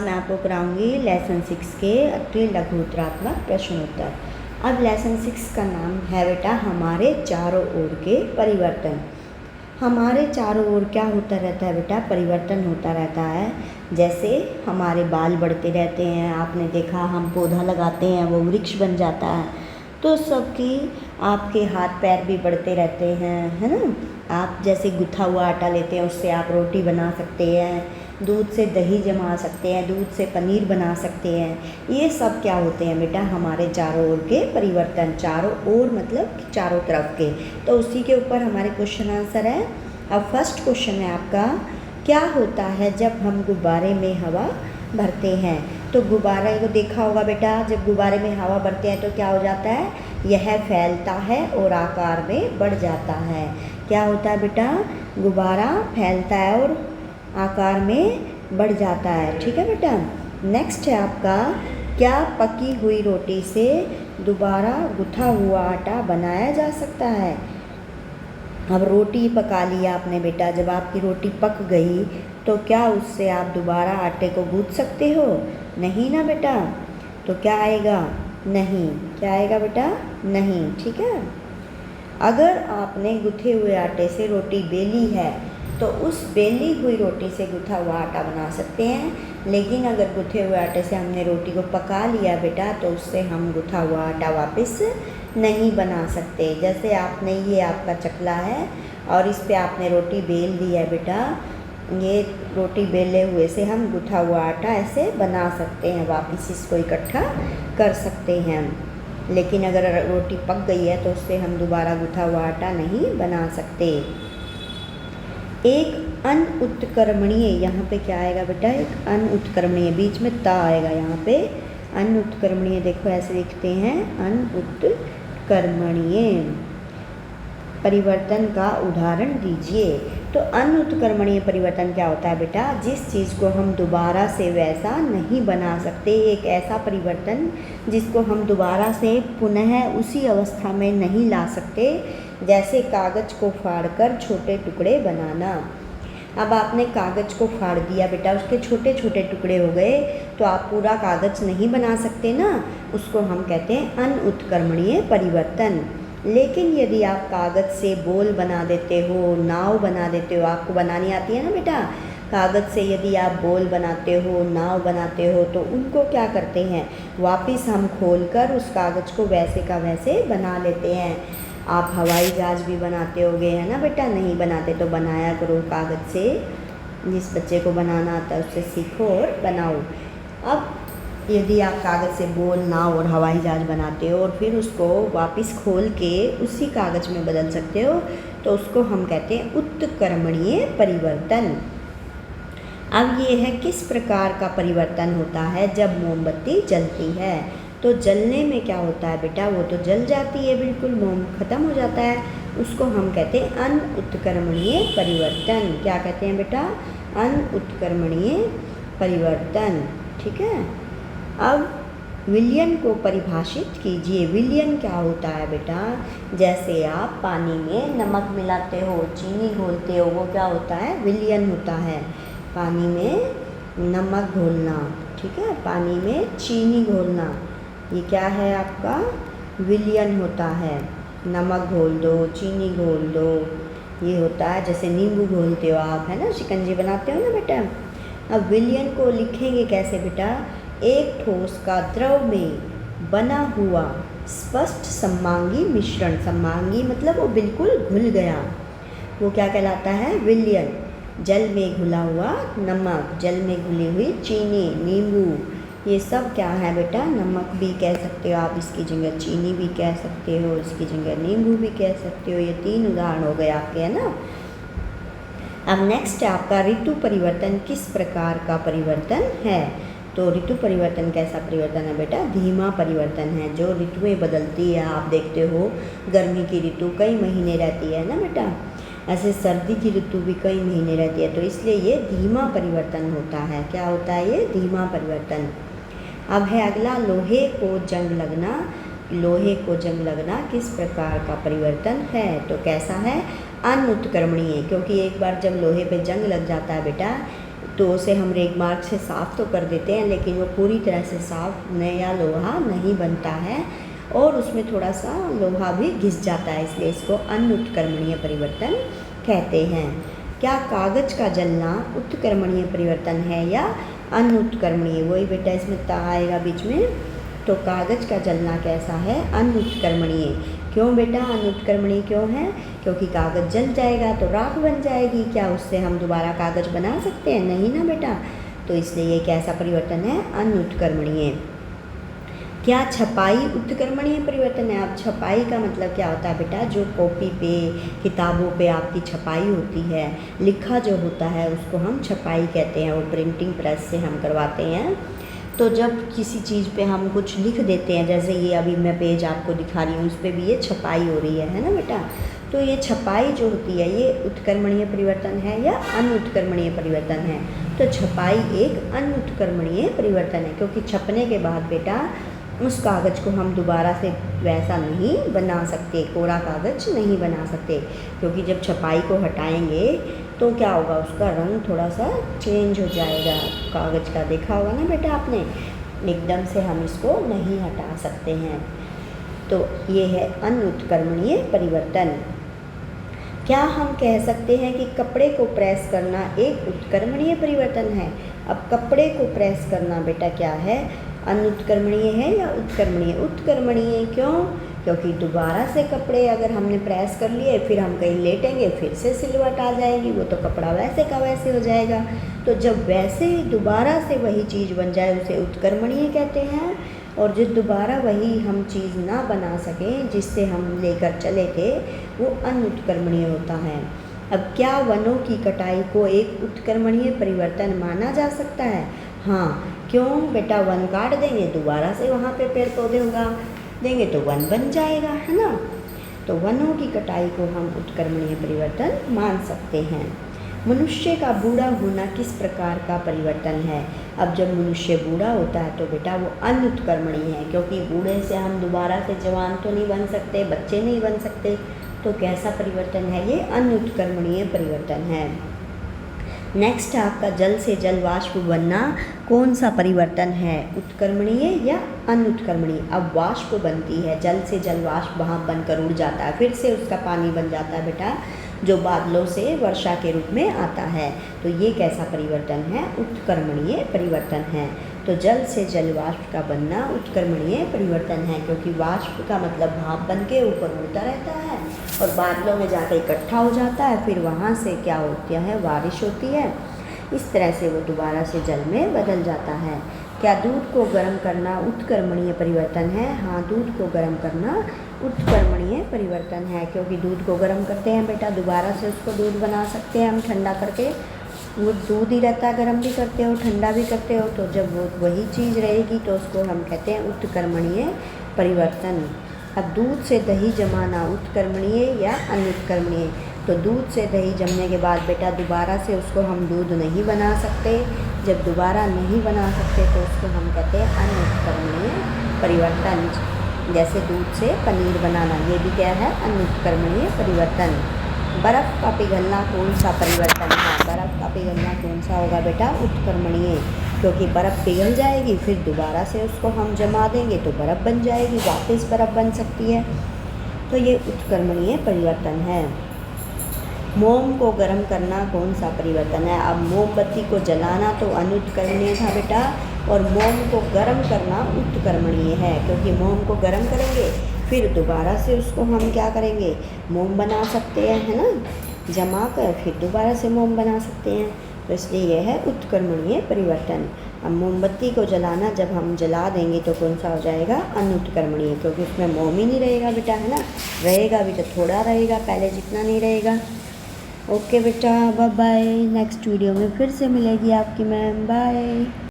मैं आपको कराऊंगी लेसन 6 के अति लघुत्तरात्मक प्रश्नोत्तर। अब लेसन 6 का नाम है बेटा हमारे चारों ओर के परिवर्तन। हमारे चारों ओर क्या होता रहता है बेटा? परिवर्तन होता रहता है। जैसे हमारे बाल बढ़ते रहते हैं, आपने देखा हम पौधा लगाते हैं वो वृक्ष बन जाता है, तो सबकी आपके हाथ पैर भी बढ़ते रहते हैं, है ना। आप जैसे गुथा हुआ आटा लेते हैं उससे आप रोटी बना सकते हैं, दूध से दही जमा सकते हैं, दूध से पनीर बना सकते हैं। ये सब क्या होते हैं बेटा? हमारे चारों ओर के परिवर्तन। चारों ओर मतलब चारों तरफ के। तो उसी के ऊपर हमारे क्वेश्चन आंसर है। अब फर्स्ट क्वेश्चन है आपका, क्या होता है जब हम गुब्बारे में हवा भरते हैं? तो गुब्बारे को देखा होगा बेटा, जब गुब्बारे में हवा भरते हैं तो क्या हो जाता है? यह फैलता है और आकार में बढ़ जाता है। क्या होता है बेटा? गुब्बारा फैलता है और आकार में बढ़ जाता है। ठीक है बेटा। नेक्स्ट है आपका, क्या पकी हुई रोटी से दोबारा गुथा हुआ आटा बनाया जा सकता है? अब रोटी पका लिया आपने बेटा, जब आपकी रोटी पक गई तो क्या उससे आप दोबारा आटे को गूँथ सकते हो? नहीं ना बेटा। तो क्या आएगा? नहीं। क्या आएगा बेटा? नहीं। ठीक है। अगर आपने गुथे हुए आटे से रोटी बेली है तो उस बेली हुई रोटी से गुथा हुआ आटा बना सकते हैं, लेकिन अगर गुथे हुए आटे से हमने रोटी को पका लिया बेटा तो उससे हम गुथा हुआ आटा वापस नहीं बना सकते। जैसे आपने ये आपका चकला है और इस पे आपने रोटी बेल दी है बेटा, ये रोटी बेले हुए से हम गुथा हुआ आटा ऐसे बना सकते हैं, वापस इसको इकट्ठा कर सकते हैं। लेकिन अगर रोटी पक गई है तो उससे हम दोबारा गुथा हुआ आटा नहीं बना सकते। एक अनउत्क्रमणीय, यहाँ पे क्या आएगा बेटा? एक अनउत्क्रमणीय, बीच में ता आएगा यहाँ पे। अनउत्क्रमणीय देखो ऐसे लिखते हैं, अनउत्क्रमणीय परिवर्तन का उदाहरण दीजिए। तो अनउत्क्रमणीय परिवर्तन क्या होता है बेटा? जिस चीज़ को हम दोबारा से वैसा नहीं बना सकते, एक ऐसा परिवर्तन जिसको हम दोबारा से पुनः उसी अवस्था में नहीं ला सकते। जैसे कागज़ को फाड़कर छोटे टुकड़े बनाना। अब आपने कागज़ को फाड़ दिया बेटा, उसके छोटे छोटे टुकड़े हो गए, तो आप पूरा कागज़ नहीं बना सकते ना, उसको हम कहते हैं अनउत्क्रमणीय परिवर्तन। लेकिन यदि आप कागज़ से बॉल बना देते हो, नाव बना देते हो, आपको बनानी आती है ना बेटा, कागज़ से यदि आप बॉल बनाते हो, नाव बनाते हो, तो उनको क्या करते हैं? वापस हम खोलकर उस कागज़ को वैसे का वैसे बना लेते हैं। आप हवाई जहाज़ भी बनाते होगे, है ना बेटा? नहीं बनाते तो बनाया करो कागज़ से। जिस बच्चे को बनाना आता है उससे सीखो और बनाओ। अब यदि आप कागज़ से बॉल, नाव और हवाई जहाज़ बनाते हो और फिर उसको वापस खोल के उसी कागज़ में बदल सकते हो, तो उसको हम कहते हैं उत्क्रमणीय परिवर्तन। अब ये है किस प्रकार का परिवर्तन होता है जब मोमबत्ती जलती है। तो जलने में क्या होता है बेटा? वो तो जल जाती है, बिल्कुल मोम खत्म हो जाता है, उसको हम कहते हैं अनउत्क्रमणीय परिवर्तन। क्या कहते हैं बेटा? अनउत्क्रमणीय परिवर्तन। ठीक है। अब विलयन को परिभाषित कीजिए। विलयन क्या होता है बेटा? जैसे आप पानी में नमक मिलाते हो, चीनी घोलते हो, वो क्या होता है? विलयन होता है। पानी में नमक घोलना, ठीक है, पानी में चीनी घोलना, ये क्या है आपका? विलयन होता है। नमक घोल दो, चीनी घोल दो, ये होता है। जैसे नींबू घोलते हो आप, है ना, शिकंजी बनाते हो ना बेटा। अब विलयन को लिखेंगे कैसे बेटा? एक ठोस का द्रव में बना हुआ स्पष्ट सममांगी मिश्रण। सममांगी मतलब वो बिल्कुल घुल गया, वो क्या कहलाता है? विलयन। जल में घुला हुआ नमक, जल में घुली हुई चीनी, नींबू, ये सब क्या है बेटा? नमक भी कह सकते हो आप, इसकी जगह चीनी भी कह सकते हो, इसकी जगह नींबू भी कह सकते हो। ये 3 उदाहरण हो गए आपके, है ना। अब नेक्स्ट है आपका ऋतु परिवर्तन किस प्रकार का परिवर्तन है। तो ऋतु परिवर्तन कैसा परिवर्तन है बेटा? धीमा परिवर्तन है। जो ऋतुएं बदलती है, आप देखते हो गर्मी की ऋतु कई महीने रहती है ना बेटा, ऐसे सर्दी की ऋतु भी कई महीने रहती है, तो इसलिए ये धीमा परिवर्तन होता है। क्या होता है ये? धीमा परिवर्तन। अब है अगला, लोहे को जंग लगना। लोहे को जंग लगना किस प्रकार का परिवर्तन है? तो कैसा है? अनउत्क्रमणीय। क्योंकि एक बार जब लोहे पे जंग लग जाता है बेटा तो उसे हम रेगमार्क से साफ़ तो कर देते हैं, लेकिन वो पूरी तरह से साफ़ नया लोहा नहीं बनता है और उसमें थोड़ा सा लोहा भी घिस जाता है, इसलिए इसको अनुत्क्रमणीय परिवर्तन कहते हैं। क्या कागज़ का जलना उत्क्रमणीय परिवर्तन है या अनुत्क्रमणीय? वही बेटा इसमें ता आएगा बीच में। तो कागज़ का जलना कैसा है? अनुत्क्रमणीय। क्यों बेटा अनुत्क्रमणीय क्यों है? क्योंकि कागज़ जल जाएगा तो राख बन जाएगी, क्या उससे हम दोबारा कागज़ बना सकते हैं? नहीं ना बेटा। तो इसलिए ये कैसा परिवर्तन है? अनुत्क्रमणीय। क्या छपाई उत्क्रमणीय परिवर्तन है? अब छपाई का मतलब क्या होता है बेटा? जो कॉपी पे, किताबों पे आपकी छपाई होती है, लिखा जो होता है उसको हम छपाई कहते हैं, वो प्रिंटिंग प्रेस से हम करवाते हैं। तो जब किसी चीज़ पे हम कुछ लिख देते हैं, जैसे ये अभी मैं पेज आपको दिखा रही हूँ, इस पर भी ये छपाई हो रही है ना बेटा। तो ये छपाई जो होती है ये उत्क्रमणीय परिवर्तन है या अनुत्क्रमणीय परिवर्तन है? तो छपाई एक अनुत्क्रमणीय परिवर्तन है, क्योंकि छपने के बाद बेटा उस कागज़ को हम दोबारा से वैसा नहीं बना सकते, कोरा कागज़ नहीं बना सकते, क्योंकि जब छपाई को हटाएंगे तो क्या होगा, उसका रंग थोड़ा सा चेंज हो जाएगा कागज़ का। देखा होगा ना बेटा आपने, एकदम से हम इसको नहीं हटा सकते हैं। तो ये है अनुत्क्रमणीय परिवर्तन। क्या हम कह सकते हैं कि कपड़े को प्रेस करना एक उत्क्रमणीय परिवर्तन है? अब कपड़े को प्रेस करना बेटा क्या है? अनुत्क्रमणीय है या उत्क्रमणीय? उत्क्रमणीय। क्यों? क्योंकि दोबारा से कपड़े अगर हमने प्रेस कर लिए, फिर हम कहीं लेटेंगे, फिर से सिलवट आ जाएगी, वो तो कपड़ा वैसे का वैसे हो जाएगा। तो जब वैसे दोबारा से वही चीज़ बन जाए उसे उत्क्रमणीय कहते हैं, और जो दोबारा वही हम चीज़ ना बना सकें जिससे हम लेकर चले थे, वो अनुत्क्रमणीय होता है। अब क्या वनों की कटाई को एक उत्क्रमणीय परिवर्तन माना जा सकता है? हाँ। क्यों बेटा? वन काट देंगे, दोबारा से वहाँ पे पेड़ पौधे उगा देंगे तो वन बन जाएगा, है ना। तो वनों की कटाई को हम उत्क्रमणीय परिवर्तन मान सकते हैं। मनुष्य का बूढ़ा होना किस प्रकार का परिवर्तन है? अब जब मनुष्य बूढ़ा होता है तो बेटा वो अनुत्क्रमणीय है, क्योंकि बूढ़े से हम दोबारा से जवान तो नहीं बन सकते, बच्चे नहीं बन सकते। तो कैसा परिवर्तन है ये? अनुत्क्रमणीय परिवर्तन है। नेक्स्ट आपका जल से जल वाष्प बनना कौन सा परिवर्तन है? उत्क्रमणीय या अनुत्क्रमणीय? अब वाष्प बनती है, जल से जल वाष्प वहाँ बनकर उड़ जाता है, फिर से उसका पानी बन जाता है बेटा, जो बादलों से वर्षा के रूप में आता है। तो ये कैसा परिवर्तन है? उत्क्रमणीय परिवर्तन है। तो जल से जल वाष्प का बनना उत्क्रमणीय परिवर्तन है, क्योंकि वाष्प का मतलब भाप बन के ऊपर उड़ता रहता है और बादलों में जाकर इकट्ठा हो जाता है, फिर वहाँ से क्या होती है? बारिश होती है। इस तरह से वो दोबारा से जल में बदल जाता है। क्या दूध को गर्म करना उत्क्रमणीय परिवर्तन है? हाँ, दूध को गर्म करना उत्क्रमणीय परिवर्तन है, क्योंकि दूध को गर्म करते हैं बेटा, दोबारा से उसको दूध बना सकते हैं हम ठंडा करके। वो दूध ही रहता है, गर्म भी करते हो, ठंडा भी करते हो, तो जब वो वही चीज़ रहेगी तो उसको हम कहते हैं उत्क्रमणीय परिवर्तन। अब दूध से दही जमाना उत्क्रमणीय या अनुत्क्रमणीय? तो दूध से दही जमने के बाद बेटा दोबारा से उसको हम दूध नहीं बना सकते। जब दोबारा नहीं बना सकते तो उसको हम कहते हैं अनुत्क्रमणीय परिवर्तन। जैसे दूध से पनीर बनाना, ये भी क्या है? अनुत्क्रमणीय परिवर्तन। बर्फ़ का पिघलना कौन सा परिवर्तन है? बर्फ़ का पिघलना कौन सा होगा बेटा? उत्क्रमणीय, क्योंकि बर्फ़ पिघल जाएगी, फिर दोबारा से उसको हम जमा देंगे तो बर्फ़ बन जाएगी, वापस बर्फ़ बन सकती है। तो ये उत्क्रमणीय परिवर्तन है। मोम को गर्म करना कौन सा परिवर्तन है? अब मोमबत्ती को जलाना तो अनुत्क्रमणीय था बेटा, और मोम को गर्म करना उत्क्रमणीय है, क्योंकि मोम को गर्म करेंगे फिर दोबारा से उसको हम क्या करेंगे? मोम बना सकते हैं, है ना, जमा कर फिर दोबारा से मोम बना सकते हैं। तो इसलिए यह है उत्क्रमणीय परिवर्तन। अब मोमबत्ती को जलाना जब हम जला देंगे तो कौन सा हो जाएगा? अनुत्क्रमणीय, क्योंकि उसमें मोम ही नहीं रहेगा बेटा, है ना। रहेगा भी तो थोड़ा रहेगा, पहले जितना नहीं रहेगा। ओके बेटा, बाय बाय। नेक्स्ट वीडियो में फिर से मिलेगी आपकी मैम। बाय।